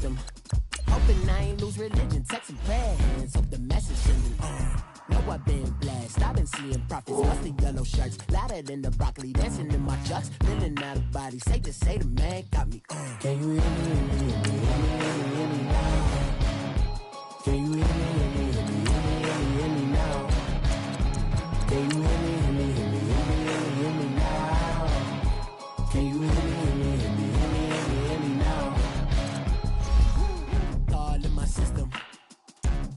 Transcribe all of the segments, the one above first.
system. Hoping I ain't lose religion. Texting prayer hands, hope the message sending on. Know I've been blessed, I've been seeing prophets, musty yellow shirts, louder than the broccoli, dancing in my chucks, feeling out of body. Say the man got me on. Can you hear me, hear me now? Can you hear me now? Can you hear me now? Can you hear me now? All in my system,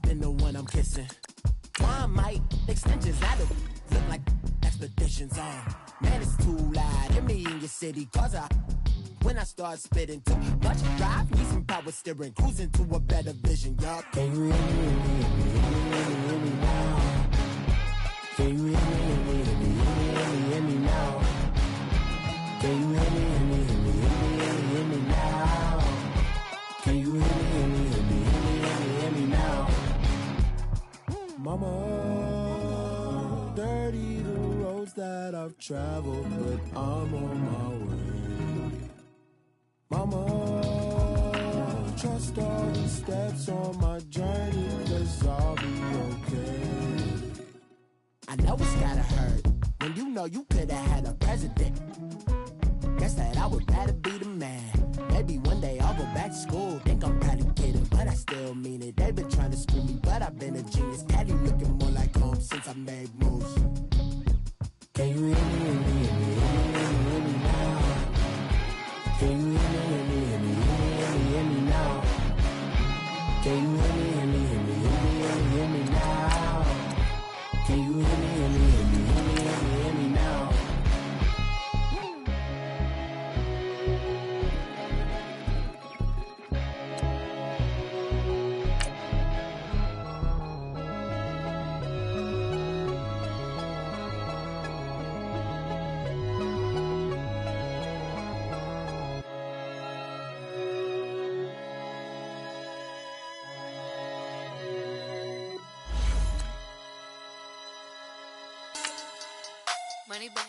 been the one I'm kissing. Why might extensions that'll look like expeditions on? Man, it's too loud in me in your city, cause when I start spitting too much drive, need some power steering, cruising to a better vision, y'all. Can you hear me now? Can you hear me now? Can you hear me now? Can you hear me now? Mama, dirty the roads that I've traveled, but I'm on my way. Mama, trust all the steps on my journey, 'cause I'll be okay. I know it's gotta hurt when you know you could've had a president. Guess that I would rather be the man. Maybe one day I'll go back to school. Think I'm probably kidding, but I still mean it. They've been trying to screw me, but I've been a genius. Caddy looking more like home since I made moves. Can you hear me now? Can you hear me now? Can you hear me now? Can you hear me now? Money back,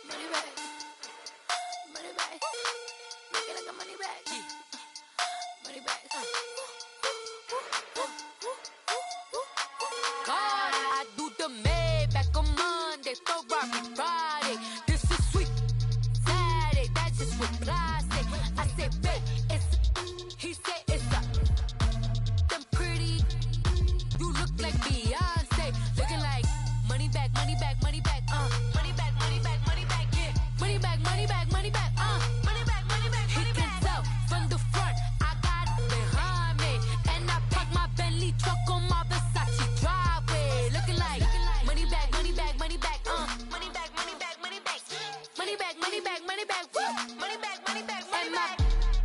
money back, money back, make it like a money back, money back. God, I do the Maybach on Monday, Ferrari Friday. This is sweet Saturday, that's just what I say. I say, babe, it's, he say it's a, them pretty, you look like Beyonce, looking like money back, money back, money back. Money back, money back, money back, yeah. Money back, money back, money back, money back, money back, money back. He can tell from the front, I got it behind me. And I parked my Bentley truck on my Versace driveway. Looking like money back, money back, money back, money back, money back, money back. Money back, money back, money back, money back, money back, money back.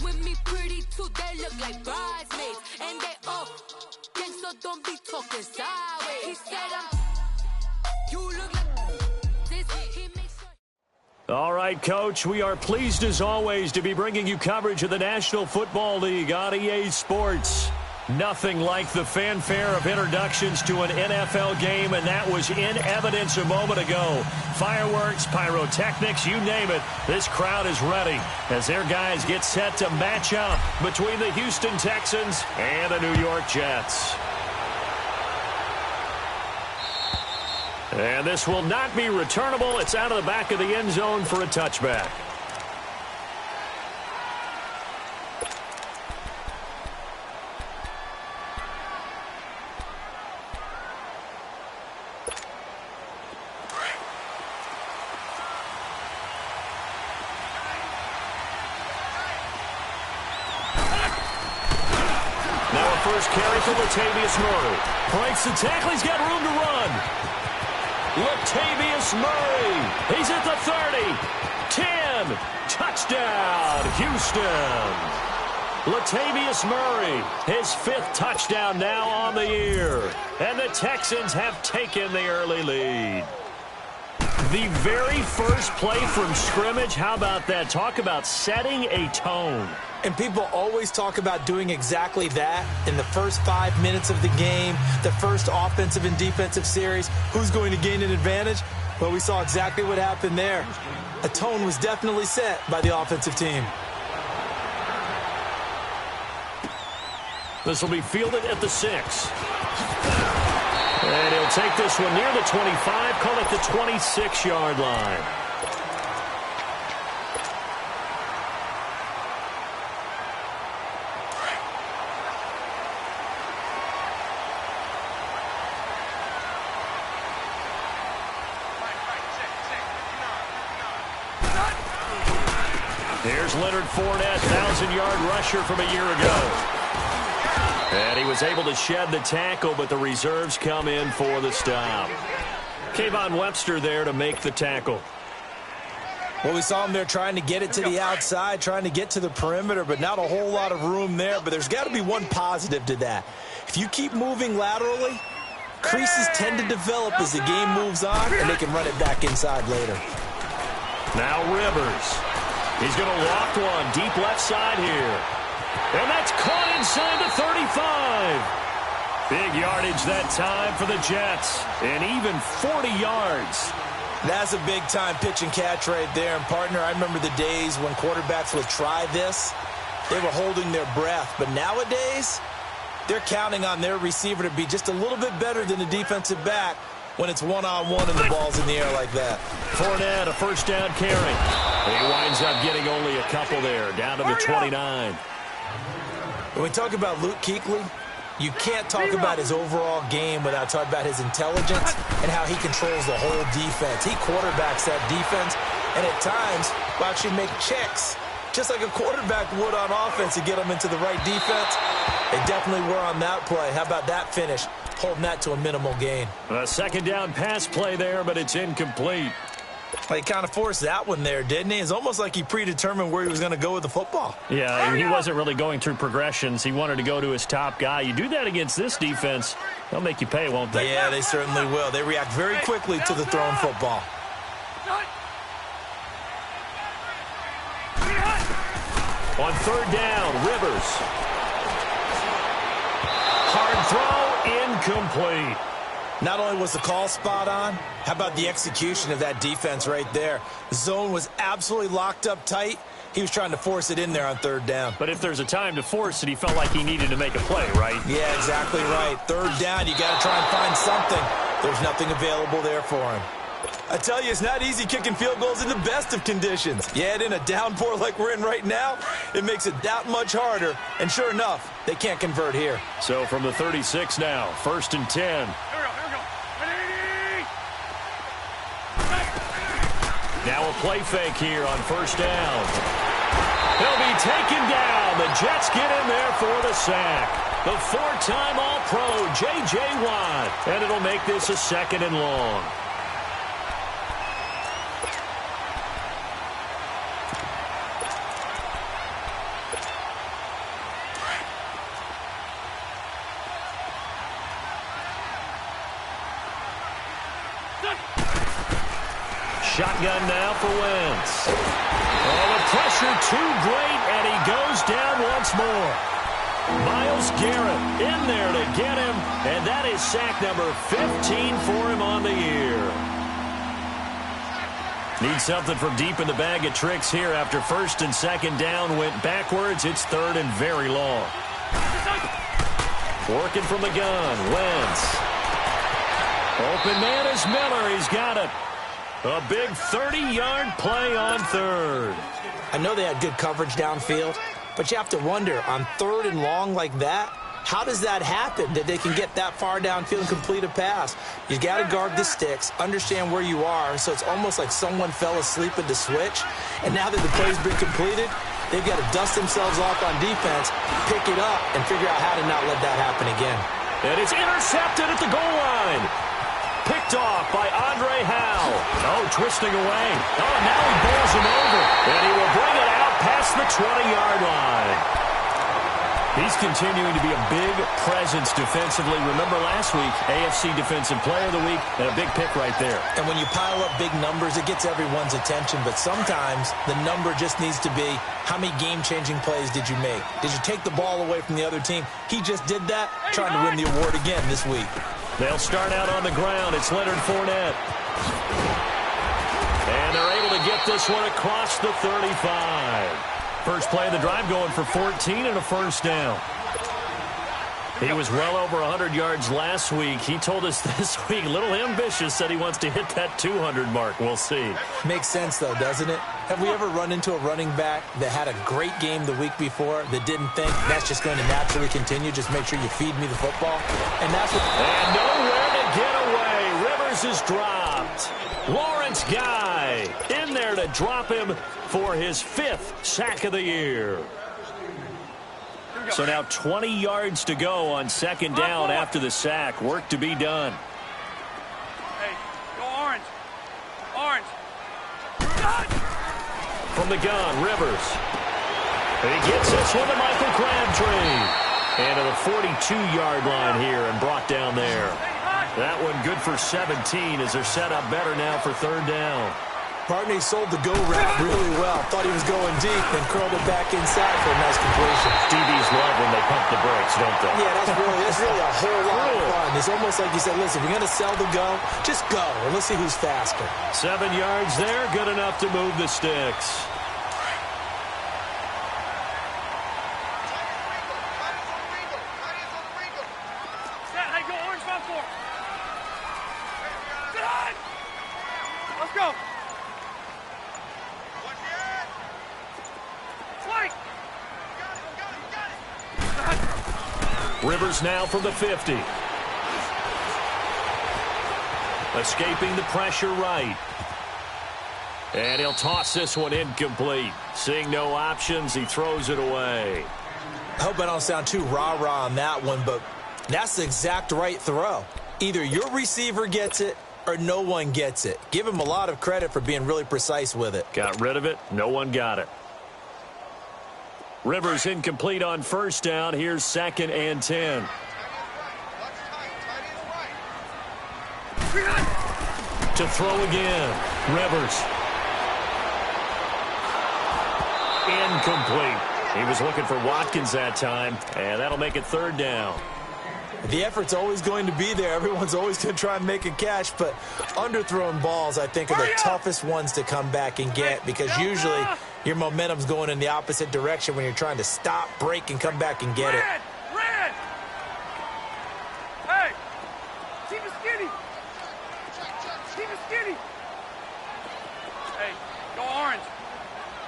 With me pretty too, they look like bridesmaids. And they all gang, so don't be talking sideways. He said you look like this, he makes sure. All right, Coach, we are pleased as always to be bringing you coverage of the National Football League on EA Sports. Nothing like the fanfare of introductions to an NFL game, and that was in evidence a moment ago. Fireworks, pyrotechnics, you name it. This crowd is ready as their guys get set to match up between the Houston Texans and the New York Jets. And this will not be returnable. It's out of the back of the end zone for a touchback. Now a first carry for Latavius Murray. Breaks the tackle. He's got room to run. Latavius Murray, he's at the 30, 10, touchdown, Houston. Latavius Murray, his 5th touchdown now on the year, and the Texans have taken the early lead. The very first play from scrimmage, how about that? Talk about setting a tone. And people always talk about doing exactly that in the first 5 minutes of the game, the first offensive and defensive series. Who's going to gain an advantage? Well, we saw exactly what happened there. A tone was definitely set by the offensive team. This will be fielded at the 6. And he'll take this one near the 25, call it the 26-yard line. Here's Leonard Fournette, 1,000-yard rusher from a year ago. And he was able to shed the tackle, but the reserves come in for the stop. Kayvon Webster there to make the tackle. Well, we saw him there trying to get it to the outside, trying to get to the perimeter, but not a whole lot of room there. But there's got to be one positive to that. If you keep moving laterally, creases tend to develop as the game moves on, and they can run it back inside later. Now Rivers. He's going to loft one deep left side here. And that's caught inside the 35. Big yardage that time for the Jets. And even 40 yards. That's a big-time pitch and catch right there. And, partner, I remember the days when quarterbacks would try this. They were holding their breath. But nowadays, they're counting on their receiver to be just a little bit better than the defensive back when it's one-on-one and the ball's in the air like that. Fournette, a first down carry. He winds up getting only a couple there, down to the 29. When we talk about Luke Kuechly, you can't talk about his overall game without talking about his intelligence and how he controls the whole defense. He quarterbacks that defense, and at times will actually make checks, just like a quarterback would on offense to get them into the right defense. They definitely were on that play. How about that finish? Holding that to a minimal gain. A second down pass play there, but it's incomplete. Well, he kind of forced that one there, didn't he? It's almost like he predetermined where he was going to go with the football. Yeah, he wasn't really going through progressions. He wanted to go to his top guy. You do that against this defense, they'll make you pay, won't they? Yeah, they certainly will. They react very quickly to the thrown football. On third down, Rivers. Hard throw, incomplete. Not only was the call spot on, how about the execution of that defense right there? The zone was absolutely locked up tight. He was trying to force it in there on third down. But if there's a time to force it, he felt like he needed to make a play, right? Yeah, exactly right. Third down, you got to try and find something. There's nothing available there for him. I tell you, it's not easy kicking field goals in the best of conditions. Yet in a downpour like we're in right now, it makes it that much harder. And sure enough, they can't convert here. So from the 36 now, 1st and 10. Now a play fake here on first down. He'll be taken down. The Jets get in there for the sack. The four-time All-Pro, J.J. Watt. And it'll make this a 2nd and long. Shotgun now for Wentz. Oh, the pressure too great, and he goes down once more. Myles Garrett in there to get him, and that is sack number 15 for him on the year. Need something from deep in the bag of tricks here after 1st and 2nd down went backwards. It's 3rd and very long. Working from the gun, Wentz. Open man is Miller. He's got it. A big 30-yard play on 3rd. I know they had good coverage downfield, but you have to wonder, on 3rd and long like that, how does that happen that they can get that far downfield and complete a pass? You got to guard the sticks, understand where you are, so it's almost like someone fell asleep at the switch, and now that the play's been completed, they've got to dust themselves off on defense, pick it up, and figure out how to not let that happen again. And it's intercepted at the goal line. Picked off by Andre Howe. Oh, twisting away. Oh, now he bowls him over. And he will bring it out past the 20-yard line. He's continuing to be a big presence defensively. Remember last week, AFC Defensive Player of the Week, and a big pick right there. And when you pile up big numbers, it gets everyone's attention. But sometimes the number just needs to be, how many game-changing plays did you make? Did you take the ball away from the other team? He just did that, trying to win the award again this week. They'll start out on the ground. It's Leonard Fournette. And they're able to get this one across the 35. First play of the drive going for 14 and a first down. He was well over 100 yards last week. He told us this week, a little ambitious, said he wants to hit that 200 mark. We'll see. Makes sense, though, doesn't it? Have we ever run into a running back that had a great game the week before that didn't think that's just going to naturally continue? Just make sure you feed me the football. And that's what... And nowhere to get away. Rivers is dropped. Lawrence Guy in there to drop him for his 5th sack of the year. So now 20 yards to go on second down after the sack. Work to be done. Hey, go orange. Orange. From the gun, Rivers. And he gets this one to Michael Crabtree. And to the 42-yard line here and brought down there. That one good for 17 as they're set up better now for third down. Partney sold the go route really well. Thought he was going deep, then curled it back inside for a nice completion. DBs love when they pump the brakes, don't they? Yeah, that's really a whole lot of fun. It's almost like you said, listen, if you're going to sell the go, just go, and let's see who's faster. 7 yards there, good enough to move the sticks. Hey, go orange, 5-4. Good on. Let's go. Rivers now from the 50. Escaping the pressure right. And he'll toss this one incomplete. Seeing no options, he throws it away. I hope I don't sound too rah-rah on that one, but that's the exact right throw. Either your receiver gets it or no one gets it. Give him a lot of credit for being really precise with it. Got rid of it. No one got it. Rivers incomplete on first down. Here's 2nd and 10. To throw again. Rivers. Incomplete. He was looking for Watkins that time, and that'll make it third down. The effort's always going to be there. Everyone's always going to try and make a catch, but underthrown balls, I think, are the toughest ones to come back and get because usually your momentum's going in the opposite direction when you're trying to stop, break, and come back and get it. Red! Hey! Keep it skinny! Keep it skinny! Hey, go orange.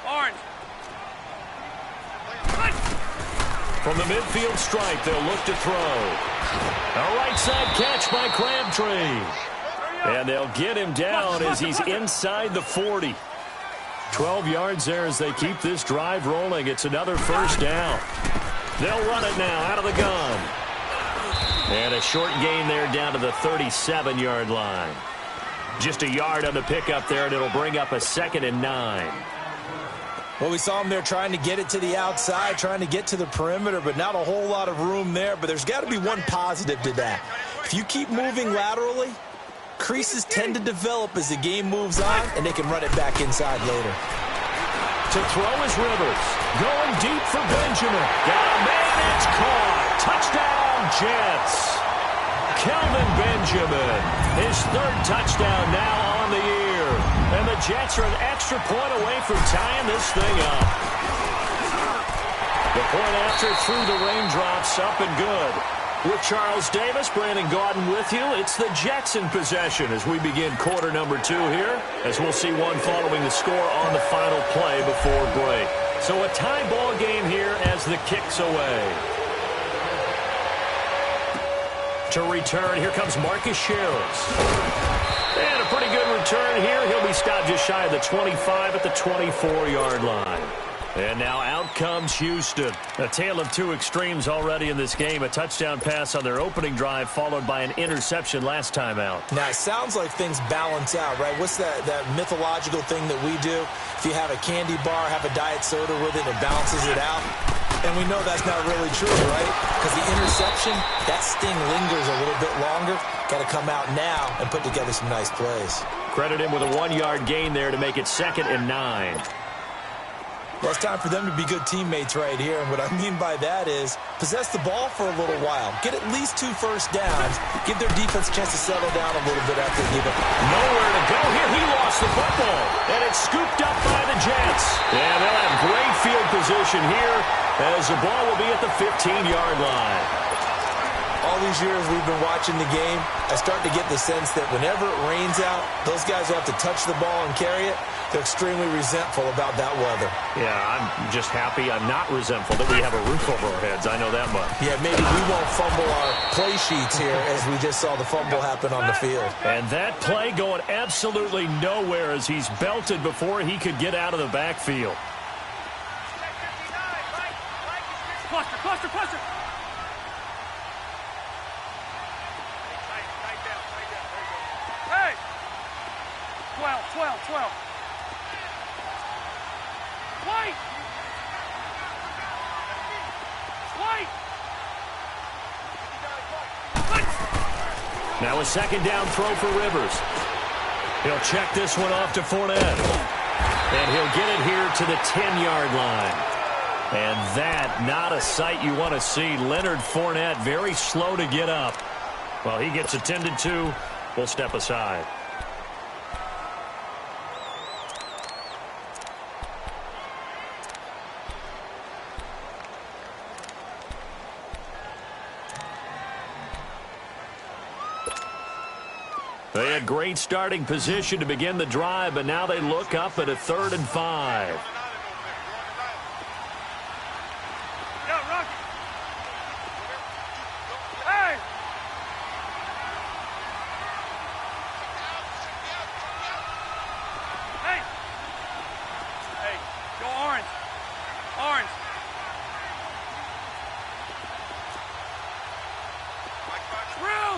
Orange. From the midfield stripe, they'll look to throw. A right side catch by Crabtree. And they'll get him down as he's inside the 40. 12 yards there as they keep this drive rolling. It's another first down. They'll run it now out of the gun. And a short gain there down to the 37-yard line. Just a yard on the pickup there, and it'll bring up a 2nd and 9. Well, we saw him there trying to get it to the outside, trying to get to the perimeter, but not a whole lot of room there. But there's got to be one positive to that. If you keep moving laterally, creases tend to develop as the game moves on, and they can run it back inside later. To throw is Rivers. Going deep for Benjamin. Got a man, it's caught. Touchdown, Jets. Kelvin Benjamin, his 3rd touchdown now on the year. And the Jets are an extra point away from tying this thing up. The point after through the raindrops, up and good. With Charles Davis, Brandon Gaudin with you. It's the Jets in possession as we begin quarter number 2 here, as we'll see one following the score on the final play before break. So a tie ball game here as the kick's away. To return, here comes Marcus Sherrills. And a pretty good return here. He'll be stopped just shy of the 25 at the 24-yard line. And now out comes Houston. A tale of two extremes already in this game. A touchdown pass on their opening drive followed by an interception last time out. Now, it sounds like things balance out, right? What's that mythological thing that we do? If you have a candy bar, have a diet soda with it, it balances it out. And we know that's not really true, right? Because the interception, that sting lingers a little bit longer. Got to come out now and put together some nice plays. Credit him with a 1-yard gain there to make it 2nd and 9. Well, it's time for them to be good teammates right here. And what I mean by that is possess the ball for a little while. Get at least 2 first downs. Give their defense a chance to settle down a little bit after they give it. Nowhere to go here. He lost the football. And it's scooped up by the Jets. And they'll have great field position here as the ball will be at the 15-yard line. All these years we've been watching the game, I start to get the sense that whenever it rains out, those guys who have to touch the ball and carry it, they're extremely resentful about that weather. Yeah, I'm just happy I'm not resentful that we have a roof over our heads. I know that much. Yeah, maybe we won't fumble our play sheets here as we just saw the fumble happen on the field. And that play going absolutely nowhere as he's belted before he could get out of the backfield. Cluster, cluster, cluster. Hey! 12, 12, 12. White! White! Now a second down throw for Rivers. He'll check this one off to Fournette. And he'll get it here to the 10-yard line. And that, not a sight you want to see. Leonard Fournette very slow to get up. Well, he gets attended to. We'll step aside. They had great starting position to begin the drive, but now they look up at a 3rd and 5. Yeah, Rocky. Hey! Hey! Hey, go orange. Orange. Through!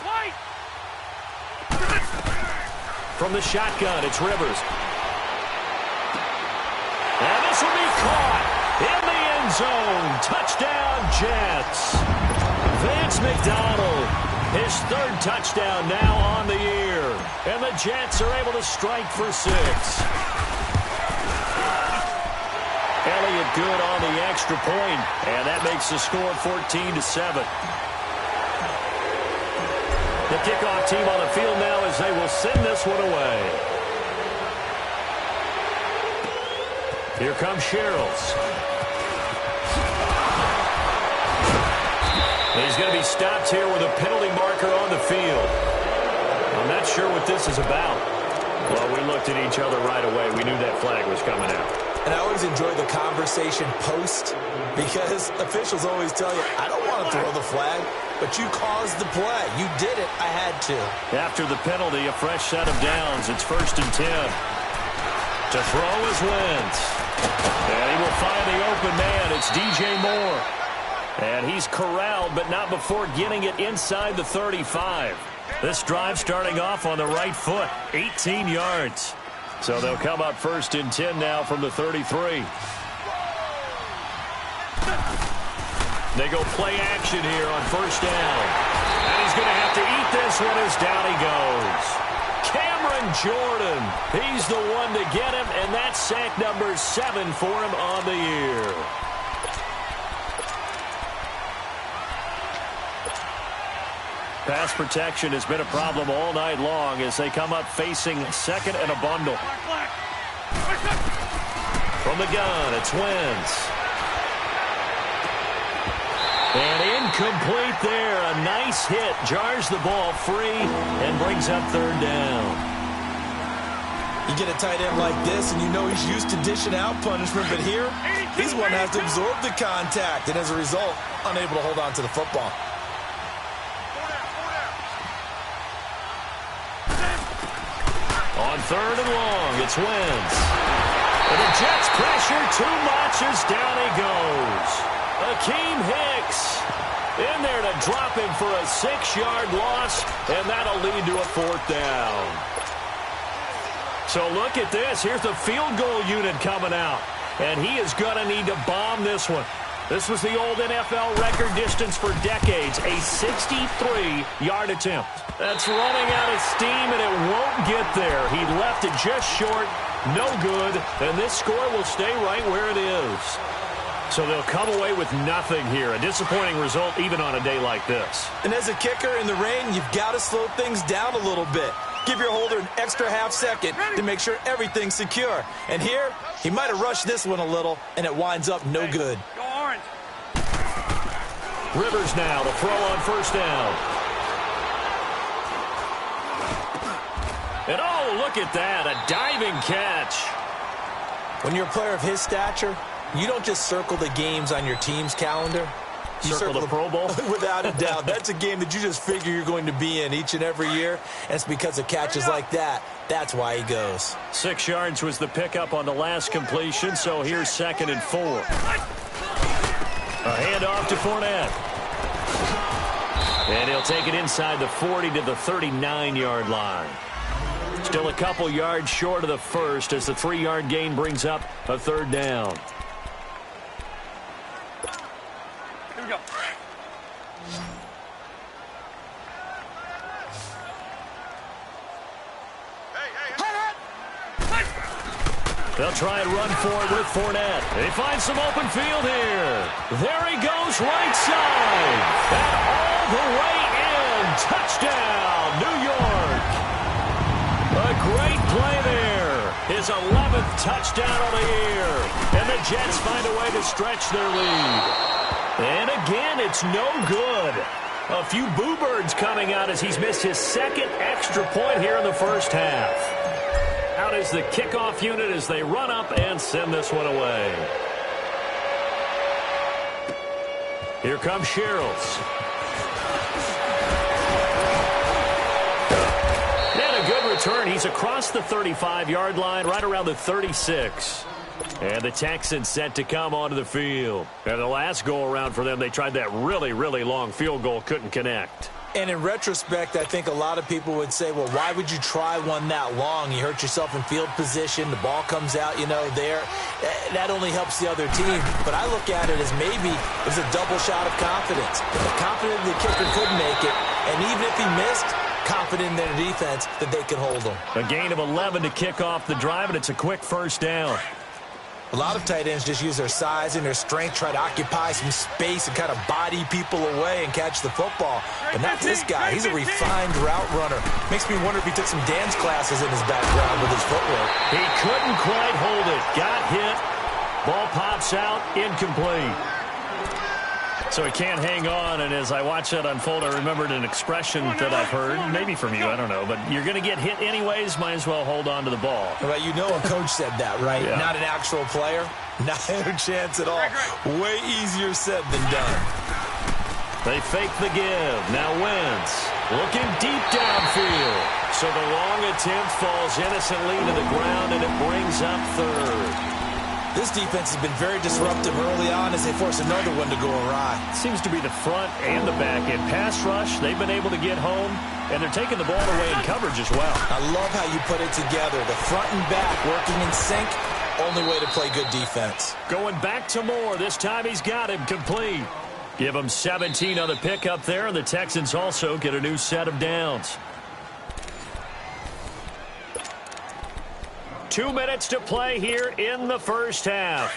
White! From the shotgun, it's Rivers. And this will be caught in the end zone. Touchdown, Jets. Vance McDonald, his 3rd touchdown now on the year. And the Jets are able to strike for 6. Elliott good on the extra point, and that makes the score 14-7. The kickoff team on the field now as they will send this one away. Here comes Sherrills. He's going to be stopped here with a penalty marker on the field. I'm not sure what this is about. Well, we looked at each other right away. We knew that flag was coming out. And I always enjoy the conversation post because officials always tell you, I don't want to throw the flag, but you caused the play. You did it. I had to. After the penalty, a fresh set of downs. It's 1st and 10. To throw is Wentz. And he will find the open man. It's DJ Moore. And he's corralled, but not before getting it inside the 35. This drive starting off on the right foot. 18 yards. So they'll come up 1st and 10 now from the 33. They go play action here on 1st down. And he's going to have to eat this one as down he goes. Cameron Jordan, he's the one to get him, and that's sack number 7 for him on the year. Pass protection has been a problem all night long as they come up facing 2nd and a bundle. From the gun, it's Wentz. And incomplete there. A nice hit. Jars the ball free and brings up 3rd down. You get a tight end like this, and you know he's used to dishing out punishment, but here, he's one that has to absorb the contact, and as a result, unable to hold on to the football. On 3rd and long, it's Wentz. And the Jets pressure too much as down he goes. Akeem Hicks in there to drop him for a 6-yard loss, and that'll lead to a 4th down. So look at this. Here's the field goal unit coming out, and he is going to need to bomb this one. This was the old NFL record distance for decades, a 63-yard attempt. That's running out of steam, and it won't get there. He left it just short, no good, and this score will stay right where it is. So they'll come away with nothing here. A disappointing result even on a day like this. And as a kicker in the rain, you've got to slow things down a little bit. Give your holder an extra half second to make sure everything's secure. And here, he might have rushed this one a little, and it winds up no good. Go orange. Rivers now to throw on first down. And oh, look at that, a diving catch. When you're a player of his stature, you don't just circle the games on your team's calendar. You circle the Pro Bowl? Without a doubt. That's a game that you just figure you're going to be in each and every year, and it's because of catches like that. That's why he goes. 6 yards was the pickup on the last completion, so here's 2nd and 4. A handoff to Fournette. And he'll take it inside the 40 to the 39-yard line. Still a couple yards short of the first as the 3-yard gain brings up a 3rd down. Here we go. They'll try and run for it with Fournette. They find some open field here. There he goes, right side. And all the way in. Touchdown, New York. A great play there. His 11th touchdown of the year. And the Jets find a way to stretch their lead. And again, it's no good. A few boo birds coming out as he's missed his 2nd extra point here in the first half. Out is the kickoff unit as they run up and send this one away. Here comes Sherrills. And a good return. He's across the 35-yard line, right around the 36. And the Texans set to come onto the field. And the last go-around for them, they tried that really, really long field goal, couldn't connect. And in retrospect, I think a lot of people would say, well, why would you try one that long? You hurt yourself in field position. The ball comes out, there. That only helps the other team. But I look at it as maybe it was a double shot of confidence. Confident the kicker could make it. And even if he missed, confident in their defense that they could hold him. A gain of 11 to kick off the drive, and it's a quick first down. A lot of tight ends just use their size and their strength, try to occupy some space and kind of body people away and catch the football. But not this guy. He's a refined route runner. Makes me wonder if he took some dance classes in his background with his footwork. He couldn't quite hold it. Got hit. Ball pops out. Incomplete. So he can't hang on, and as I watch that unfold, I remembered an expression that I've heard, maybe from you, I don't know, but you're going to get hit anyways, might as well hold on to the ball. Well, a coach said that, right? Yeah. Not an actual player. Not a chance at all. Way easier said than done. They fake the give. Now Wentz looking deep downfield. So the long attempt falls innocently to the ground, and it brings up 3rd. This defense has been very disruptive early on as they force another one to go awry. Seems to be the front and the back end. Pass rush, they've been able to get home, and they're taking the ball away in coverage as well. I love how you put it together. The front and back working in sync, only way to play good defense. Going back to Moore. This time he's got him complete. Give him 17 on the pickup there, and the Texans also get a new set of downs. 2 minutes to play here in the first half.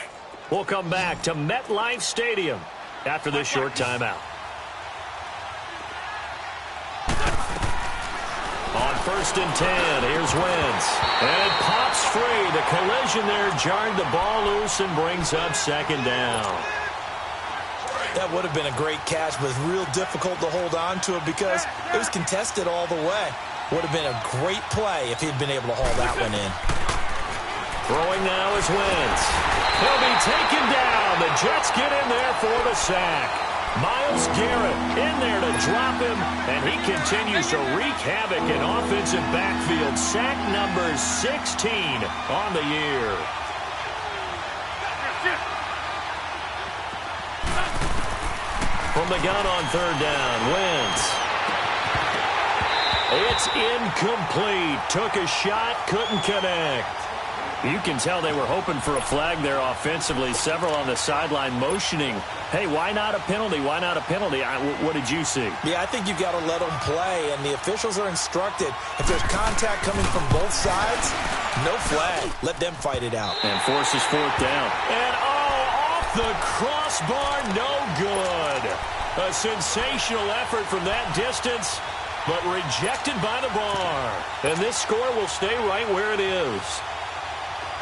We'll come back to MetLife Stadium after this short timeout. On 1st and 10, here's Wentz. And it pops free. The collision there jarred the ball loose and brings up 2nd down. That would have been a great catch, but it's real difficult to hold on to it because it was contested all the way. Would have been a great play if he'd been able to haul that one in. Throwing now is Wentz. He'll be taken down. The Jets get in there for the sack. Myles Garrett in there to drop him, and he continues to wreak havoc in offensive backfield. Sack number 16 on the year. From the gun on 3rd down, Wentz. It's incomplete. Took a shot, couldn't connect. You can tell they were hoping for a flag there offensively. Several on the sideline motioning, hey, why not a penalty? Why not a penalty? What did you see? Yeah, I think you've got to let them play, and the officials are instructed. If there's contact coming from both sides, no flag. Let them fight it out. And forces 4th down. And, off the crossbar, no good. A sensational effort from that distance, but rejected by the bar. And this score will stay right where it is.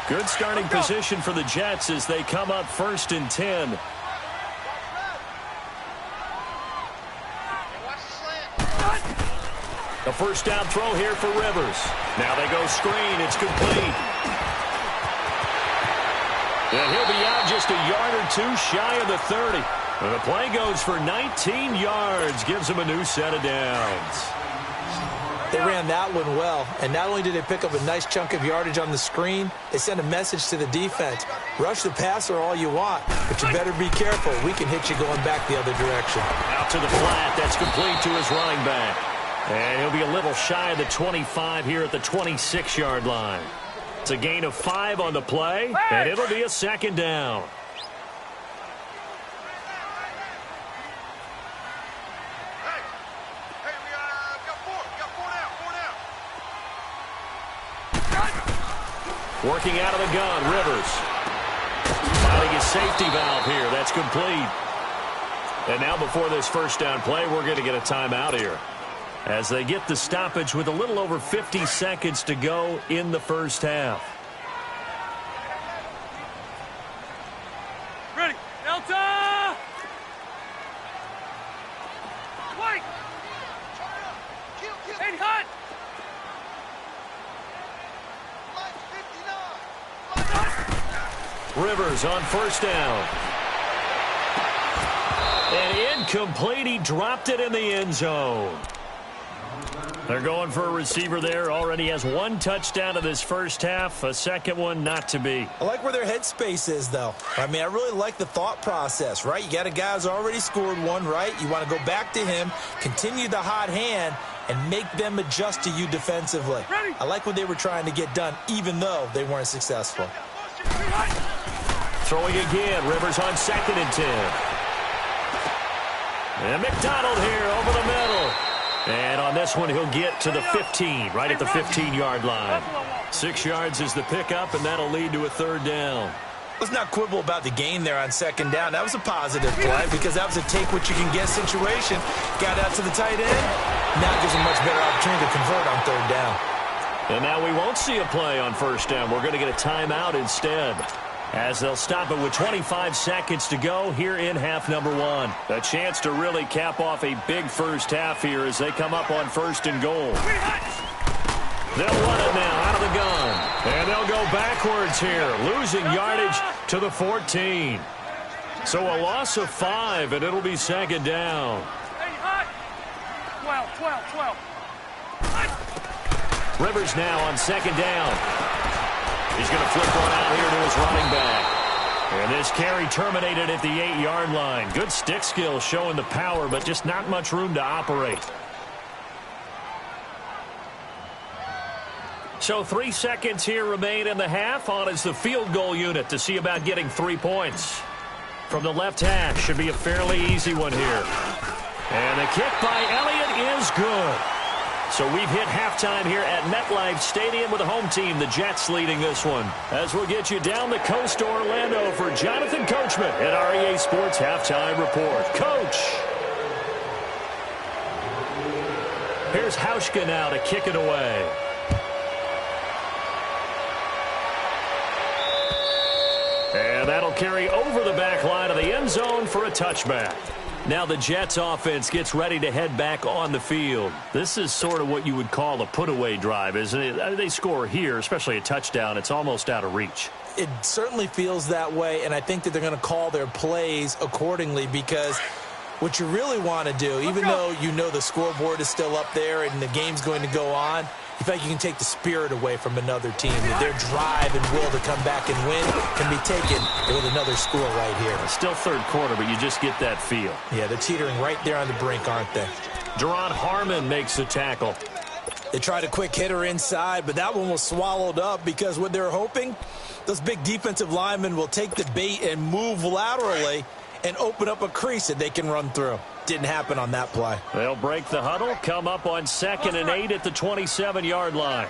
Good starting position for the Jets as they come up 1st and 10. A first down throw here for Rivers. Now they go screen. It's complete. And he'll be out just a yard or two shy of the 30. And the play goes for 19 yards. Gives him a new set of downs. They ran that one well, and not only did they pick up a nice chunk of yardage on the screen, they sent a message to the defense. Rush the passer all you want, but you better be careful. We can hit you going back the other direction. Out to the flat. That's complete to his running back. And he'll be a little shy of the 25 here at the 26-yard line. It's a gain of 5 on the play, and it'll be a second down. Working out of the gun, Rivers. Finding his safety valve here. That's complete. And now before this first down play, we're going to get a timeout here, as they get the stoppage with a little over 50 seconds to go in the first half. Ready. Delta! White! Hey, hot! Rivers on first down. And incomplete. He dropped it in the end zone. They're going for a receiver there. Already has 1 touchdown in this first half. A second one not to be. I like where their headspace is, though. I mean, I really like the thought process, right? You got a guy who's already scored one, right? You want to go back to him, continue the hot hand, and make them adjust to you defensively. I like what they were trying to get done, even though they weren't successful. Throwing again. Rivers on 2nd and 10. And McDonald here over the middle. And on this one, he'll get to the 15, right at the 15-yard line. 6 yards is the pickup, and that'll lead to a third down. Let's not quibble about the gain there on 2nd down. That was a positive play because that was a take-what-you-can-get situation. Got out to the tight end. Now gives a much better opportunity to convert on 3rd down. And now we won't see a play on first down. We're going to get a timeout instead, as they'll stop it with 25 seconds to go here in half number 1. A chance to really cap off a big first half here as they come up on 1st and goal. They'll run it now out of the gun. And they'll go backwards here, losing yardage to the 14. So a loss of 5, and it'll be 2nd down. 12. Rivers now on 2nd down. He's going to flip one out here to his running back. And this carry terminated at the 8-yard line. Good stick skill showing the power, but just not much room to operate. So 3 seconds here remain in the half. On is the field goal unit to see about getting 3 points. From the left hash, should be a fairly easy one here. And the kick by Elliott is good. So we've hit halftime here at MetLife Stadium with the home team, the Jets, leading this one. As we'll get you down the coast to Orlando for Jonathan Coachman at REA Sports Halftime Report. Coach! Here's Hauschka now to kick it away. And that'll carry over the back line of the end zone for a touchback. Now the Jets offense gets ready to head back on the field. This is sort of what you would call a put-away drive, isn't it? They score here, especially a touchdown. It's almost out of reach. It certainly feels that way, and I think that they're going to call their plays accordingly because what you really want to do, even though you know the scoreboard is still up there and the game's going to go on, you feel like you can take the spirit away from another team. That their drive and will to come back and win can be taken with another score right here. It's still 3rd quarter, but you just get that feel. Yeah, they're teetering right there on the brink, aren't they? Deron Harmon makes the tackle. They tried a quick hitter inside, but that one was swallowed up because what they're hoping, those big defensive linemen will take the bait and move laterally and open up a crease that they can run through. Didn't happen on that play. They'll break the huddle, come up on 2nd and 8 at the 27-yard line.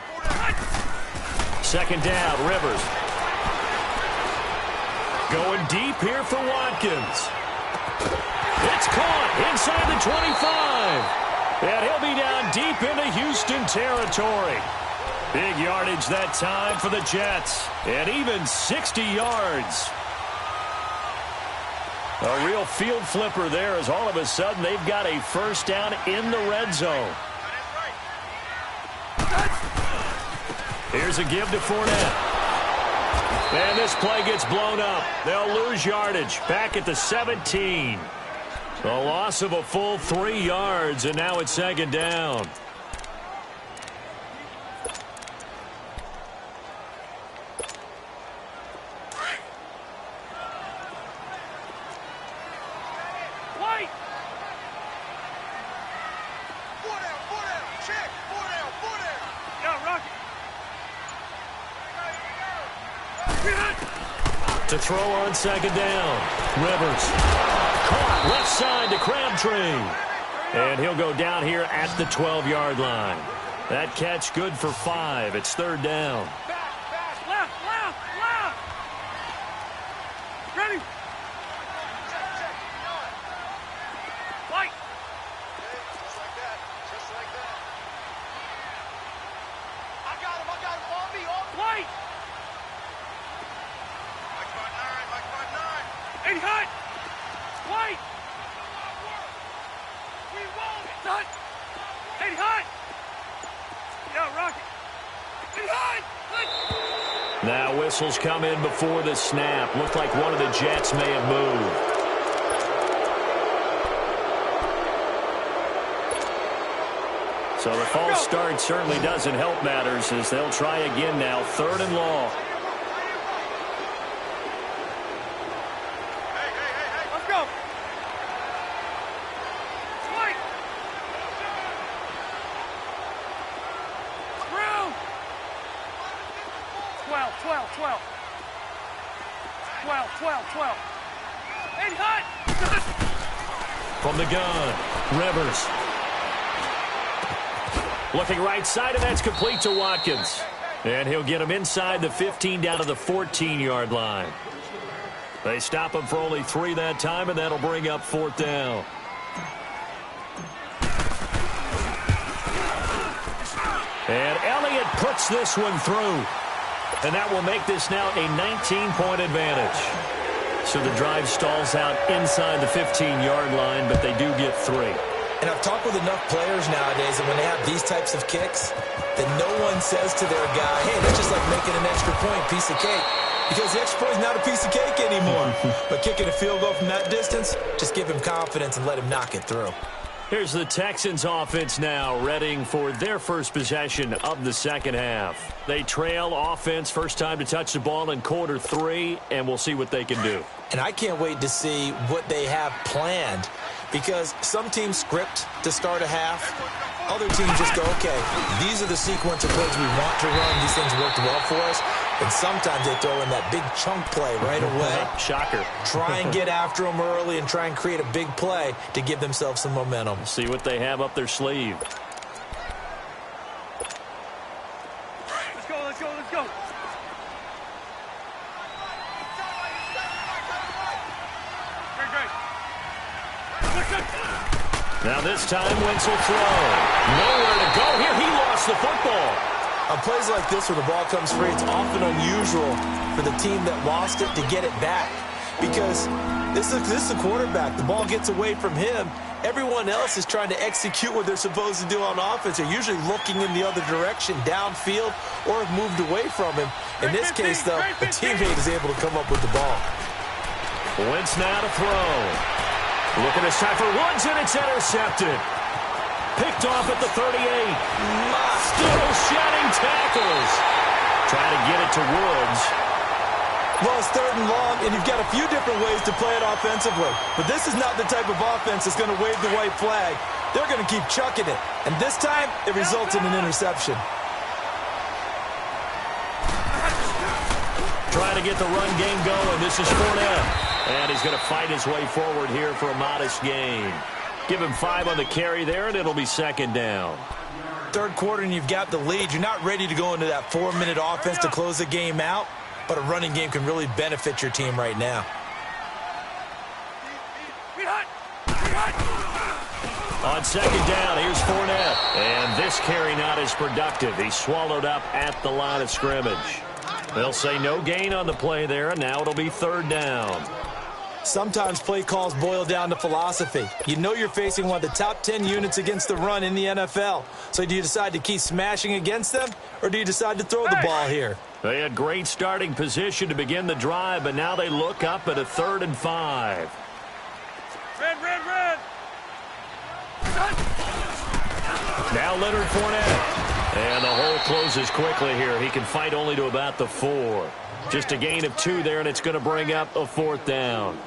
2nd down, Rivers. Going deep here for Watkins. It's caught inside the 25. And he'll be down deep into Houston territory. Big yardage that time for the Jets. And even 60 yards. A real field flipper there as all of a sudden they've got a first down in the red zone. Here's a give to Fournette. And this play gets blown up. They'll lose yardage. Back at the 17. A loss of a full 3 yards, and now it's second down. To throw on second down. Rivers. Caught left side to Crabtree. And he'll go down here at the 12-yard line. That catch good for 5. It's third down. Left. Ready. White. Just like that. I got him. On me. White. Ain't hot! White! We won't! It's hot! Ain't hot! Yeah, Rocky! Ain't hot! Now whistles come in before the snap. Looked like one of the Jets may have moved. So the false start certainly doesn't help matters as they'll try again now. Third and long. Ain't hot! From the gun, Rivers. Looking right side, and that's complete to Watkins. And he'll get him inside the 15 down to the 14-yard line. They stop him for only 3 that time, and that'll bring up fourth down. And Elliott puts this one through. And that will make this now a 19-point advantage. So the drive stalls out inside the 15-yard line, but they do get 3. And I've talked with enough players nowadays that when they have these types of kicks, that no one says to their guy, hey, that's just like making an extra point, piece of cake. Because the extra point is not a piece of cake anymore. But kicking a field goal from that distance, just give him confidence and let him knock it through. Here's the Texans offense now, readying for their first possession of the second half. They trail offense first time to touch the ball in quarter 3, and we'll see what they can do. And I can't wait to see what they have planned, because some teams script to start a half. Other teams just go, okay, these are the sequence of plays we want to run. These things worked well for us. And sometimes they throw in that big chunk play right away. Shocker. Try and get after them early and try and create a big play to give themselves some momentum. See what they have up their sleeve. Let's go. Great. Now this time, Wentz will throw. Nowhere to go here. He lost the football. On plays like this where the ball comes free, it's often unusual for the team that lost it to get it back. Because this is a quarterback. The ball gets away from him. Everyone else is trying to execute what they're supposed to do on offense. They're usually looking in the other direction, downfield, or have moved away from him. In this case, though, a teammate is able to come up with the ball. Wentz now to throw. Looking this time for Woods, and it's intercepted. Picked off at the 38. Still shedding tackles. Try to get it to Woods. Well, it's third and long, and you've got a few different ways to play it offensively. But this is not the type of offense that's going to wave the white flag. They're going to keep chucking it. And this time, it results in an interception. Trying to get the run game going. This is Fournette. And he's going to fight his way forward here for a modest gain. Give him 5 on the carry there, and it'll be second down. Third quarter, and you've got the lead. You're not ready to go into that 4-minute offense to close the game out, but a running game can really benefit your team right now. On second down, here's Fournette. And this carry not as productive. He's swallowed up at the line of scrimmage. They'll say no gain on the play there, and now it'll be third down. Sometimes play calls boil down to philosophy. You know you're facing one of the top 10 units against the run in the NFL. So do you decide to keep smashing against them, or do you decide to throw the ball here? They had great starting position to begin the drive, but now they look up at a 3rd and 5. Red. Now Leonard Fournette. And the hole closes quickly here. He can fight only to about the 4. Just a gain of 2 there, and it's going to bring up a 4th down.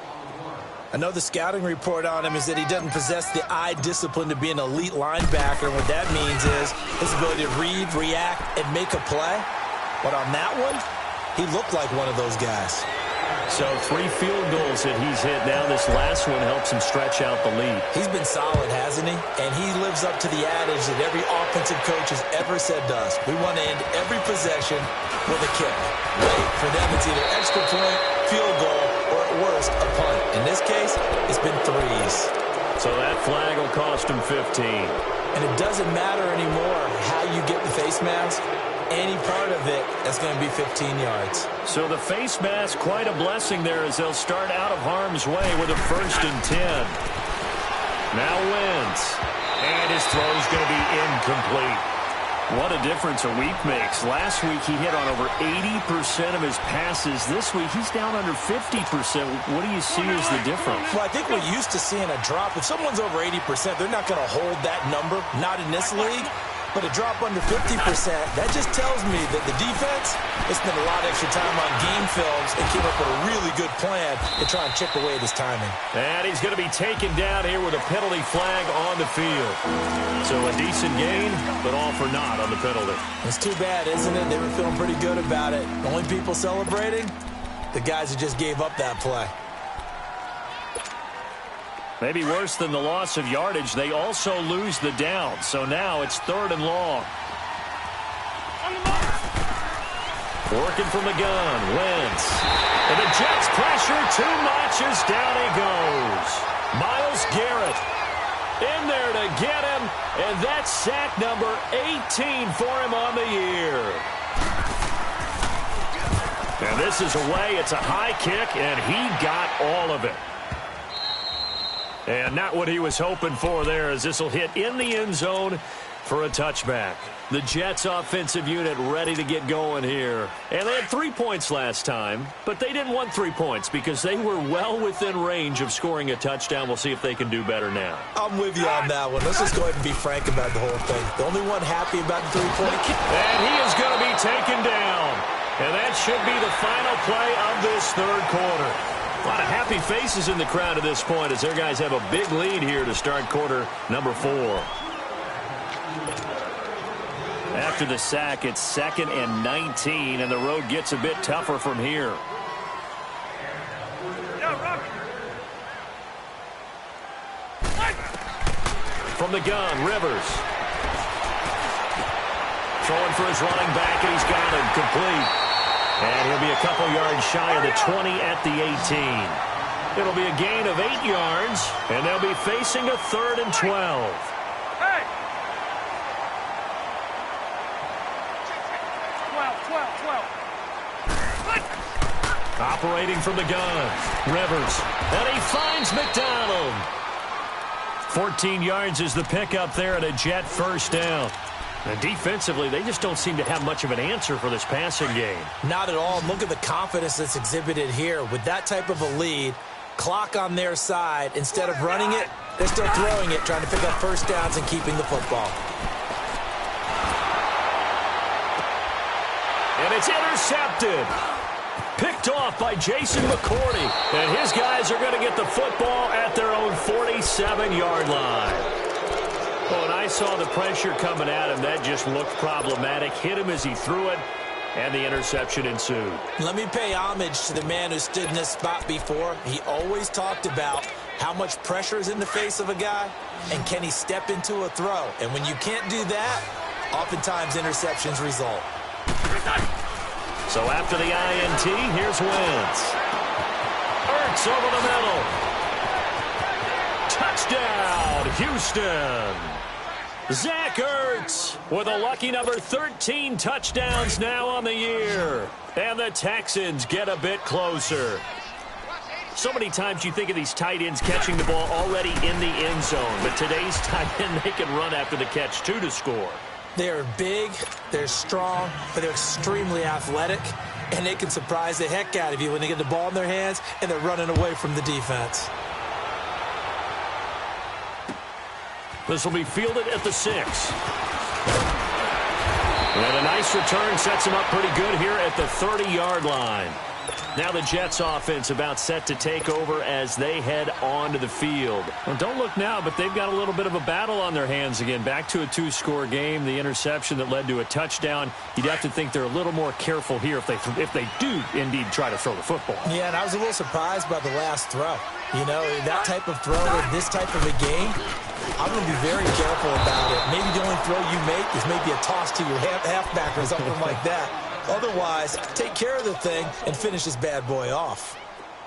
I know the scouting report on him is that he doesn't possess the eye discipline to be an elite linebacker. What that means is his ability to read, react, and make a play. But on that one, he looked like one of those guys. So 3 field goals that he's hit now. This last one helps him stretch out the lead. He's been solid, hasn't he? And he lives up to the adage that every offensive coach has ever said to us. We want to end every possession with a kick. Right? For them, it's either extra point, field goal, or at worst, a punt. In this case, it's been 3s. So that flag will cost him 15. And it doesn't matter anymore how you get the face mask. Any part of it, that's going to be 15 yards. So the face mask, quite a blessing there as they'll start out of harm's way with a 1st and 10. Now Wentz. And his throw is going to be incomplete. What a difference a week makes. Last week he hit on over 80% of his passes. This week he's down under 50%. What do you see as the difference? Well, I think we're used to seeing a drop. If someone's over 80%, they're not going to hold that number. Not in this league. But a drop under 50%, that just tells me that the defense has spent a lot of extra time on game films and came up with a really good plan to try and chip away at his timing. And he's going to be taken down here with a penalty flag on the field. So a decent gain, but all for naught on the penalty. It's too bad, isn't it? They were feeling pretty good about it. The only people celebrating, the guys who just gave up that play. Maybe worse than the loss of yardage, they also lose the down. So now it's 3rd and long. Working from the gun, Wentz. And the Jets pressure too much as down he goes. Myles Garrett in there to get him, and that's sack number 18 for him on the year. And this is away. It's a high kick, and he got all of it. And not what he was hoping for there, as this will hit in the end zone for a touchback. The Jets offensive unit ready to get going here. And they had 3 points last time, but they didn't want 3 points because they were well within range of scoring a touchdown. We'll see if they can do better now. I'm with you on that one. Let's just go ahead and be frank about the whole thing. The only one happy about the 3-point kick. And he is going to be taken down. And that should be the final play of this 3rd quarter. A lot of happy faces in the crowd at this point as their guys have a big lead here to start quarter number 4. After the sack, it's 2nd and 19, and the road gets a bit tougher from here. From the gun, Rivers. Throwing for his running back, and he's got him complete. And he'll be a couple yards shy of the 20 at the 18. It'll be a gain of 8 yards, and they'll be facing a 3rd and 12. Hey! 12. Operating from the gun, Rivers. And he finds McDonald. 14 yards is the pickup there at a Jet 1st down. And defensively, they just don't seem to have much of an answer for this passing game. Not at all. Look at the confidence that's exhibited here. With that type of a lead, clock on their side, instead of running it, they're still throwing it, trying to pick up 1st downs and keeping the football. And it's intercepted. Picked off by Jason McCourty. And his guys are going to get the football at their own 47-yard line. Oh, and I saw the pressure coming at him. That just looked problematic. Hit him as he threw it, and the interception ensued. Let me pay homage to the man who stood in this spot before. He always talked about how much pressure is in the face of a guy, and can he step into a throw. And when you can't do that, oftentimes interceptions result. So after the INT, here's Wentz. Ertz over the middle. Touchdown, Houston. Zach Ertz with a lucky number 13 touchdowns now on the year. And the Texans get a bit closer. So many times you think of these tight ends catching the ball already in the end zone, but today's tight end, they can run after the catch, too, to score. They're big, they're strong, but they're extremely athletic, and they can surprise the heck out of you when they get the ball in their hands and they're running away from the defense. This will be fielded at the 6. And a nice return sets him up pretty good here at the 30-yard line. Now the Jets offense about set to take over as they head onto the field. Well, don't look now, but they've got a little bit of a battle on their hands again. Back to a 2-score game, the interception that led to a touchdown. You'd have to think they're a little more careful here if they do indeed try to throw the football. Yeah, and I was a little surprised by the last throw. You know, that type of throw in this type of a game, I'm going to be very careful about it. Maybe the only throw you make is maybe a toss to your halfback or something like that. Otherwise, take care of the thing and finish this bad boy off.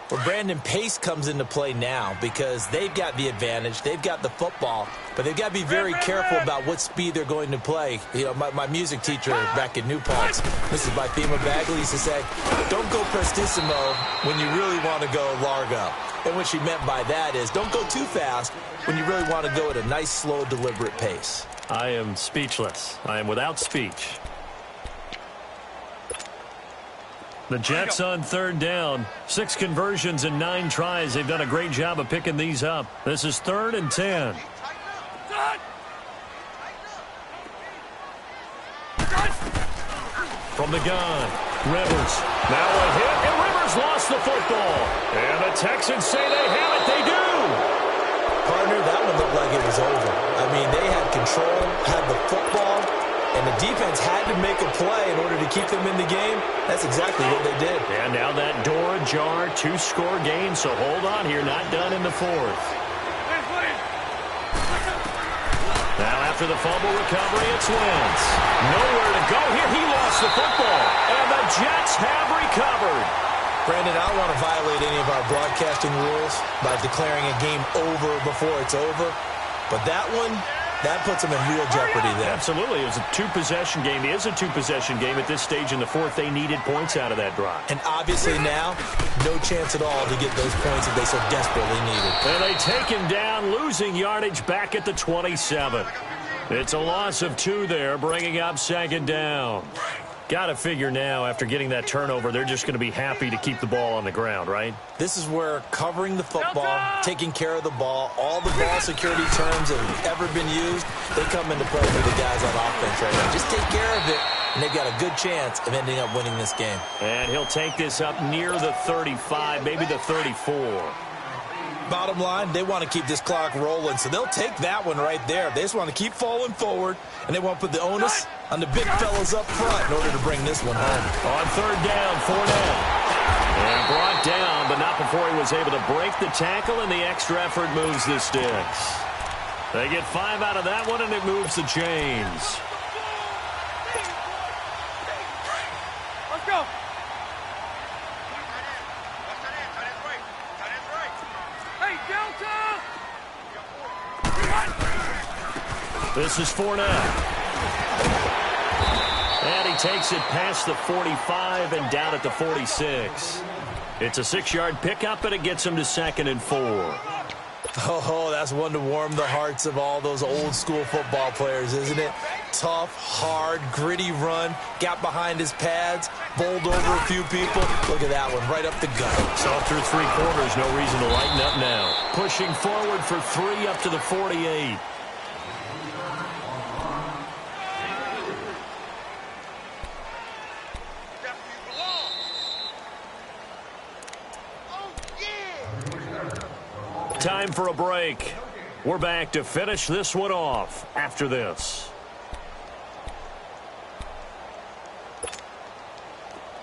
Well, Brandon, pace comes into play now because they've got the advantage. They've got the football, but they've got to be very careful about what speed they're going to play. You know, my music teacher back at New Paltz, Mrs. Bythema Bagley, used to say, don't go prestissimo when you really want to go largo. And what she meant by that is don't go too fast when you really want to go at a nice, slow, deliberate pace. I am speechless. I am without speech. The Jets on 3rd down. 6 conversions and 9 tries. They've done a great job of picking these up. This is 3rd and 10. From the gun, Rivers. Now a hit, and Rivers lost the football. And the Texans say they have it. They do. Partner, that one looked like it was over. I mean, they had control, had the football, and the defense had to make a play in order to keep them in the game. That's exactly what they did. And now that door ajar, 2-score game, so hold on here, not done in the 4th. Now after the fumble recovery, it's Wentz. Nowhere to go here. He lost the football, and the Jets have recovered. Brandon, I don't want to violate any of our broadcasting rules by declaring a game over before it's over, but that one, that puts them in real jeopardy there. Absolutely. It was a 2-possession game. It is a 2-possession game at this stage in the 4th. They needed points out of that drive. And obviously now, no chance at all to get those points that they so desperately needed. And they take him down, losing yardage back at the 27. It's a loss of 2 there, bringing up 2nd down. Got to figure now, after getting that turnover, they're just going to be happy to keep the ball on the ground, right? This is where covering the football, taking care of the ball, all the ball security terms that have ever been used, they come into play for the guys on offense right now. Just take care of it, and they've got a good chance of ending up winning this game. And he'll take this up near the 35, maybe the 34. Bottom line, they want to keep this clock rolling, so they'll take that one right there. They just want to keep falling forward, and they want to put the onus on the big fellas up front in order to bring this one home. On 3rd down, Fournette. And brought down, but not before he was able to break the tackle, and the extra effort moves the sticks. They get 5 out of that one, and it moves the chains. Let's go. This is Fournette. And he takes it past the 45 and down at the 46. It's a 6-yard pickup, and it gets him to 2nd and 4. Oh, that's one to warm the hearts of all those old-school football players, isn't it? Tough, hard, gritty run, got behind his pads, bowled over a few people. Look at that one, right up the gut. So through 3 quarters, no reason to lighten up now. Pushing forward for 3 up to the 48. Time for a break. We're back to finish this one off after this.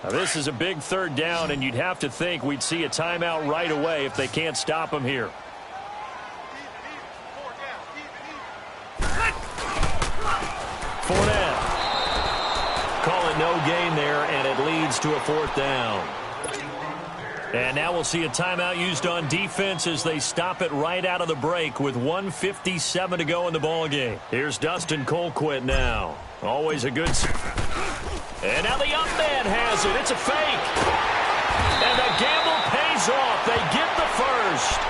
Now this is a big 3rd down, and you'd have to think we'd see a timeout right away if they can't stop him here. Fournette. Call it no gain there, and it leads to a 4th down. And now we'll see a timeout used on defense as they stop it right out of the break with 1:57 to go in the ballgame. Here's Dustin Colquitt now. Always a good... And now the up man has it. It's a fake. And the gamble pays off. They get the first.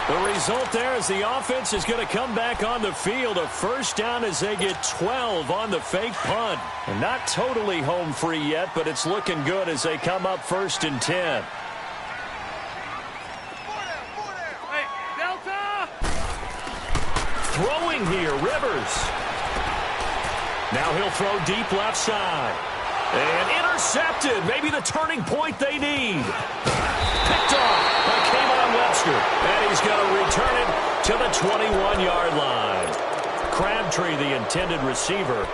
The result there is the offense is going to come back on the field. A first down as they get 12 on the fake punt. And not totally home free yet, but it's looking good as they come up 1st and 10. Hey, Delta! Throwing here, Rivers. Now he'll throw deep left side. And intercepted. Maybe the turning point they need. Picked off by Kayvon Webster. And he's going to return it to the 21-yard line. Crabtree, the intended receiver.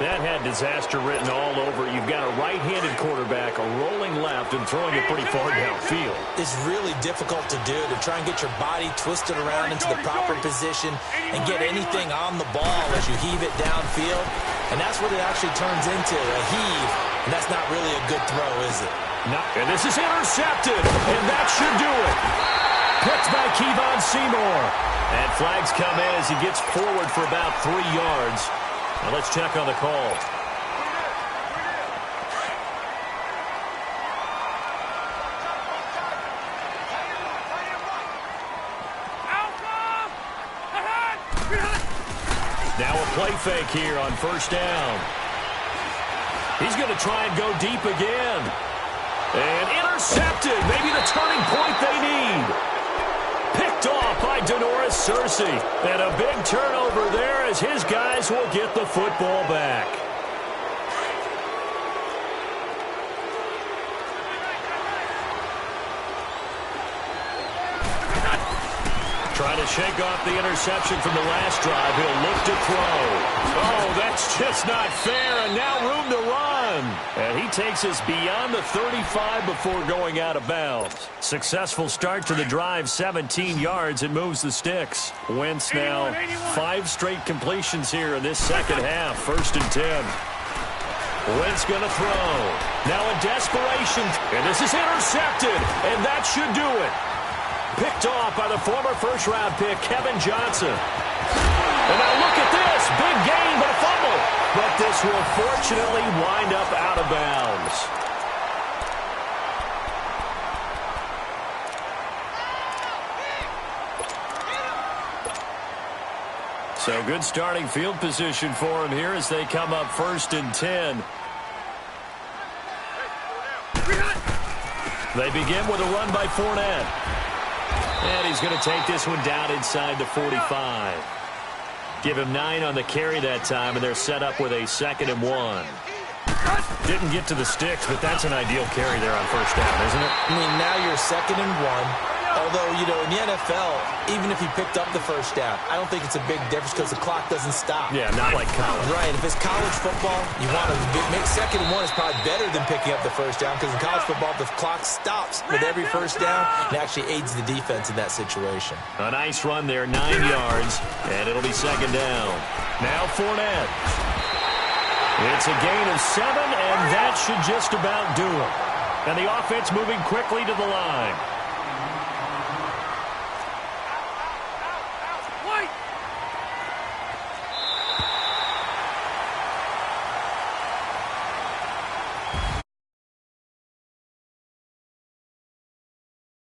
That had disaster written all over. You've got a right-handed quarterback, a rolling left, and throwing it pretty far downfield. It's really difficult to do, to try and get your body twisted around into the proper position and get anything on the ball as you heave it downfield. And that's what it actually turns into, a heave. And that's not really a good throw, is it? No, and this is intercepted, and that should do it. Picked by Kevon Seymour. And flags come in as he gets forward for about 3 yards. Now let's check on the call. Now a play fake here on first down. He's going to try and go deep again. And intercepted. Maybe the turning point they need. Picked off by Denoris Searcy. And a big turnover there as his guys will get the football back. Trying to shake off the interception from the last drive. He'll look to throw. Oh, that's just not fair, and now room to run. And he takes us beyond the 35 before going out of bounds. Successful start to the drive, 17 yards, and moves the sticks. Wentz now 5 straight completions here in this second half, 1st and 10. Wentz going to throw. Now in desperation, and this is intercepted, and that should do it. Picked off by the former first-round pick, Kevin Johnson. And now look at this. Big gain, but a fumble. But this will fortunately wind up out of bounds. So good starting field position for him here as they come up 1st and 10. They begin with a run by Fournette. And he's going to take this one down inside the 45. Give him 9 on the carry that time, and they're set up with a 2nd and 1. Didn't get to the sticks, but that's an ideal carry there on first down, isn't it? I mean, now you're 2nd and 1. Although, you know, in the NFL, even if he picked up the first down, I don't think it's a big difference because the clock doesn't stop. Yeah, not like college. Right. If it's college football, you want to make 2nd and 1 is probably better than picking up the first down because in college football, the clock stops with every first down and actually aids the defense in that situation. A nice run there, 9 yards, and it'll be 2nd down. Now Fournette. It's a gain of 7, and that should just about do it. And the offense moving quickly to the line.